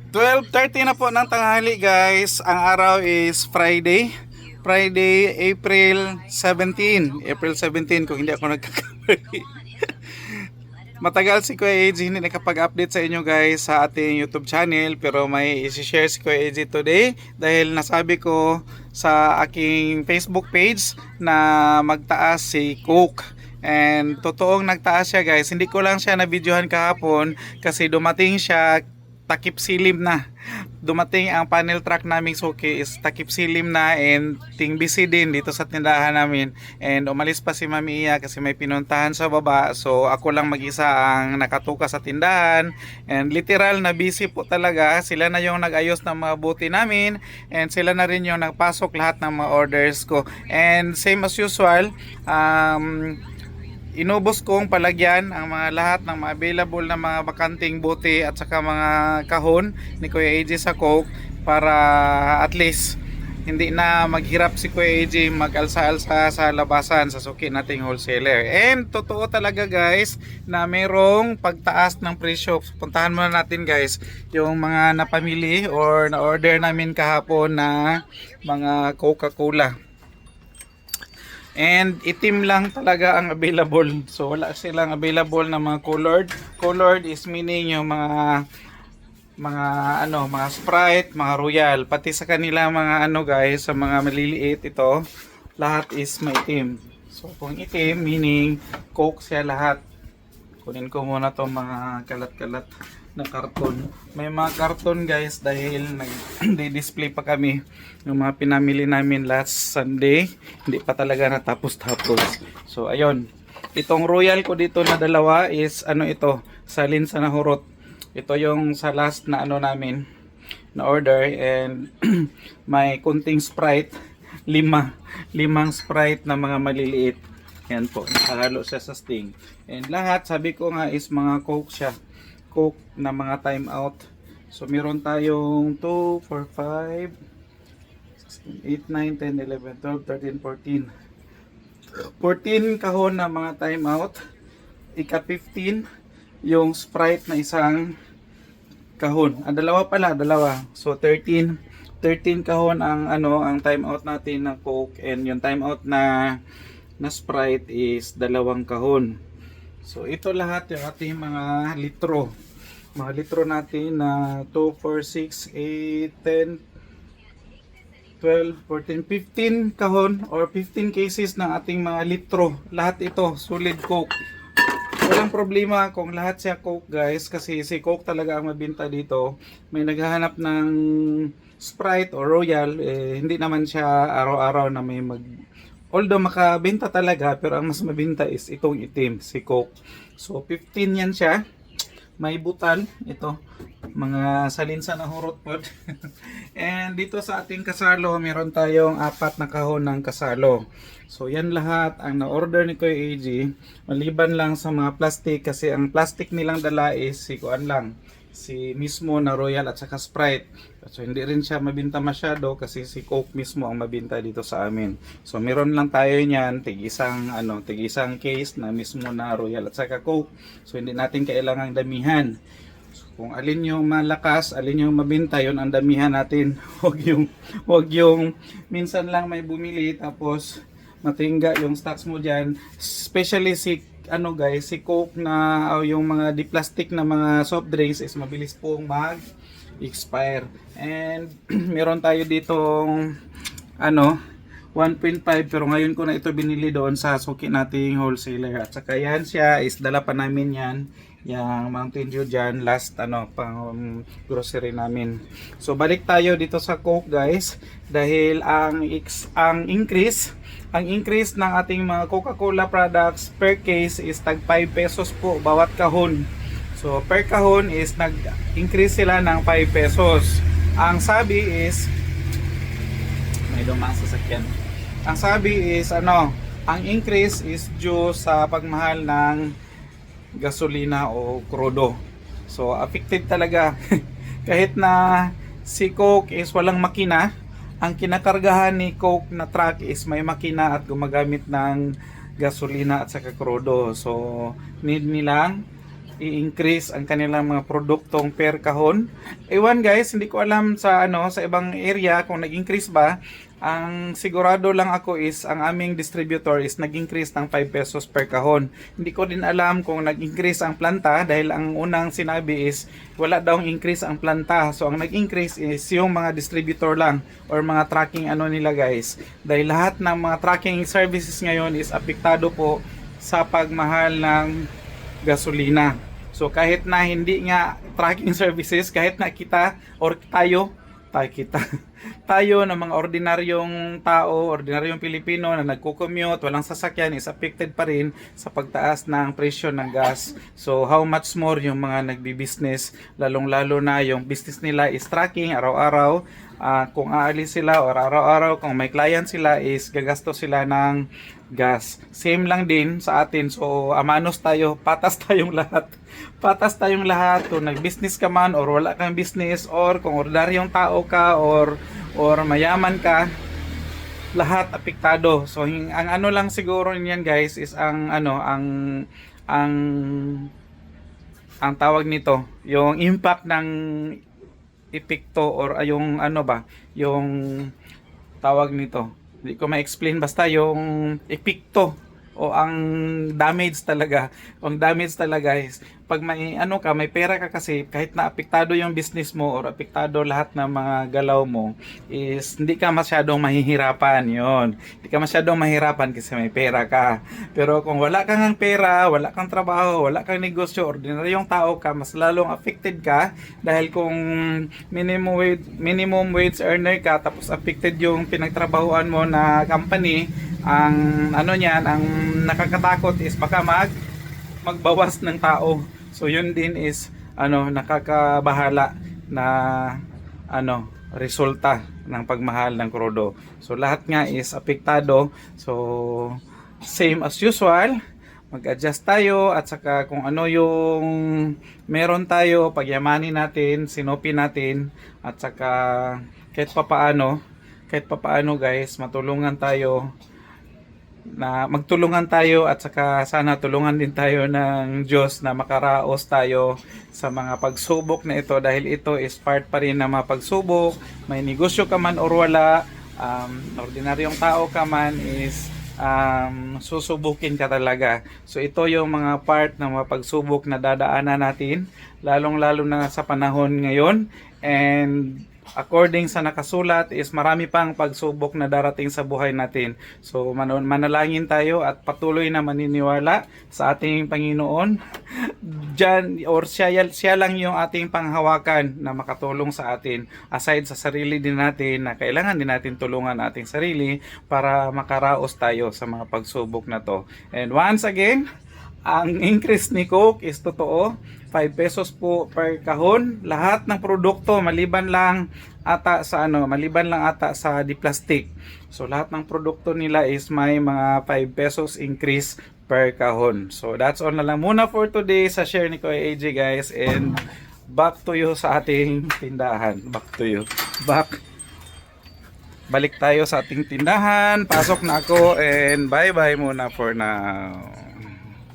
12:30 na po ng tanghali guys. Ang araw is Friday. Friday, April 17 kung hindi ako nagkakamali. Matagal si Kuya AJ hindi nakapag-update sa inyo guys sa ating YouTube channel, pero may i-share si Kuya AJ today dahil nasabi ko sa aking Facebook page na magtaas si Coke. And totoong nagtaas siya guys. Hindi ko lang siya na-videohan kahapon kasi dumating siya takip silim na. Dumating ang panel truck naming suki is takip silim na, and ting busy din dito sa tindahan namin. And umalis pa si Mami Iya kasi may pinuntahan sa baba. So ako lang mag-isa ang nakatuka sa tindahan. And literal na busy po talaga. Sila na yung nag-ayos ng mga buti namin. And sila na rin yung nagpasok lahat ng mga orders ko. And same as usual, inubos kong palagyan ang mga lahat ng mga available na mga bakanting bote at saka mga kahon ni Kuya AJ sa Coke para at least hindi na maghirap si Kuya AJ mag-alsa-alsa sa labasan sa suki nating wholesaler. And totoo talaga guys na merong pagtaas ng presyo. Puntahan muna natin guys yung mga napamili or na-order namin kahapon na mga Coca-Cola. And itim lang talaga ang available. So wala silang available na mga colored. Colored is meaning yung mga mga Sprite, mga Royal, pati sa kanila mga guys, sa mga maliliit ito, lahat is maitim. So kung itim meaning Coke siya lahat. Kunin ko muna tong mga kalat-kalat na karton. May mga karton guys dahil nag-display pa kami yung mga pinamili namin last Sunday. Hindi pa talaga natapos-tapos. So ayun. Itong Royal ko dito na dalawa is ito, salin sa nahurot. Ito yung sa last na namin na order, and may kunting Sprite, limang Sprite na mga maliliit. Yan po, nakahalo siya sa Sting. And lahat, sabi ko nga, is mga Coke siya. Coke na mga time out. So meron tayong 2, 4, 5, 8, 9, 10, 11, 12, 13, 14 kahon na mga time out. Ika 15 yung Sprite na isang kahon. Dalawa pala, dalawa. So 13 kahon ang ang time out natin ng Coke, and yung time out na Sprite is 2 kahon. So ito lahat yung ating mga litro. Mga litro natin na 2, 4, 6, 8, 10, 12, 14, 15 kahon or 15 cases ng ating mga litro. Lahat ito, solid Coke. Walang problema kung lahat siya Coke guys, kasi si Coke talaga ang mabinta dito. May naghahanap ng Sprite o Royal, hindi naman siya araw-araw na may although makabenta talaga, pero ang mas mabenta is itong itim, si Coke. So 15 yan siya. May butal, ito, mga salinsa na hurot po. And dito sa ating kasalo, meron tayong 4 na kahon ng kasalo. So yan lahat ang na-order ni Kuya AJ, maliban lang sa mga plastic, kasi ang plastic nilang dala is si mismo na Royal at saka Sprite. So hindi rin siya mabinta masyado kasi si Coke mismo ang mabinta dito sa amin. So meron lang tayo niyan, tig-isang case na mismo na Royal at saka Coke. So hindi natin kailangang damihan. So, kung alin yung malakas, alin yung mabinta, yon ang damihan natin. Wag yung minsan lang may bumili tapos matingga yung stocks mo diyan. Especially si si Coke na yung mga di-plastic na mga soft drinks is mabilis pong mag-expire. And meron tayo ditong 1.5, pero ngayon ko na ito binili doon sa suki nating wholesaler. At saka yan siya is dala pa namin yan, yung Mountain Dew dyan, last pang grocery namin. So balik tayo dito sa Coke guys, dahil ang increase ng ating mga Coca-Cola products per case is tag 5 pesos po bawat kahon. So per kahon is nag-increase sila ng 5 pesos. Ang sabi is may dumaan sa sakyan. Ang sabi is ang increase is due sa pagmahal ng gasolina o krudo. So affected talaga. Kahit na si Coke is walang makina, ang kinakargahan ni Coke na truck is may makina at gumagamit ng gasolina at saka krudo. So need nilang i-increase ang kanilang mga produktong per kahon. Ewan guys, hindi ko alam sa sa ibang area kung nag-increase ba. Ang sigurado lang ako is ang aming distributor is nag-increase ng 5 pesos per kahon. Hindi ko din alam kung nag-increase ang planta dahil ang unang sinabi is wala daw increase ang planta. So ang nag-increase is yung mga distributor lang or mga tracking nila guys. Dahil lahat ng mga tracking services ngayon is apektado po sa pagmahal ng gasolina. So kahit na hindi nga tracking services, kahit na kita or kita tayo na mga ordinaryong tao, ordinaryong Pilipino na nagko-commute, walang sasakyan, is affected pa rin sa pagtaas ng presyo ng gas. So how much more yung mga nagbi-business, lalong-lalo na yung business nila is tracking araw-araw. Kung aalis sila or araw-araw, kung may client sila is gagasto sila ng gas. Same lang din sa atin. So amanos tayo, patas tayong lahat. Patas tayong lahat kung nag-business ka man or wala kang business or kung ordinaryong tao ka or mayaman ka, lahat apektado. So ang lang siguro niyan guys is ang tawag nito, yung impact ng epekto or yung yung tawag nito. Hindi ko ma-explain, basta yung epekto o ang damage talaga. Ang damage talaga is pag may may pera ka kasi, kahit na apektado yung business mo or apektado lahat ng mga galaw mo, is hindi ka masyadong mahihirapan yon. Hindi ka masyadong mahirapan kasi may pera ka. Pero kung wala kang pera, wala kang trabaho, wala kang negosyo, ordinaryong tao ka, mas lalong affected ka dahil kung minimum wage earner ka tapos affected yung pinagtrabahuan mo na company, ang ang nakakatakot is baka magbawas ng tao. So yun din is nakakabahala na resulta ng pagmahal ng krudo. So lahat nga is apektado. So same as usual, mag-adjust tayo at saka kung ano yung meron tayo, pagyamanin natin, sinopin natin at saka kahit papaano guys, matulungan tayo na magtulungan tayo at saka sana tulungan din tayo ng Diyos na makaraos tayo sa mga pagsubok na ito dahil ito is part pa rin ng mga pagsubok. May negosyo ka man or wala, ordinaryong tao ka man is susubukin ka talaga. So ito yung mga part ng mga pagsubok na dadaanan natin lalong-lalo na sa panahon ngayon, and according sa nakasulat is marami pang pagsubok na darating sa buhay natin. So manalangin tayo at patuloy na maniniwala sa ating Panginoon. Diyan or siya lang yung ating panghawakan na makatulong sa atin, aside sa sarili din natin na kailangan din natin tulungan ating sarili para makaraos tayo sa mga pagsubok na to. And once again, ang increase ni Coke is totoo, 5 pesos po per kahon. Lahat ng produkto maliban lang ata sa di-plastic. So lahat ng produkto nila is may mga 5 pesos increase per kahon. So that's all na lang muna for today sa share ni Kuya AJ guys, and back to you sa ating tindahan. Balik tayo sa ating tindahan. Pasok na ako and bye bye muna for now.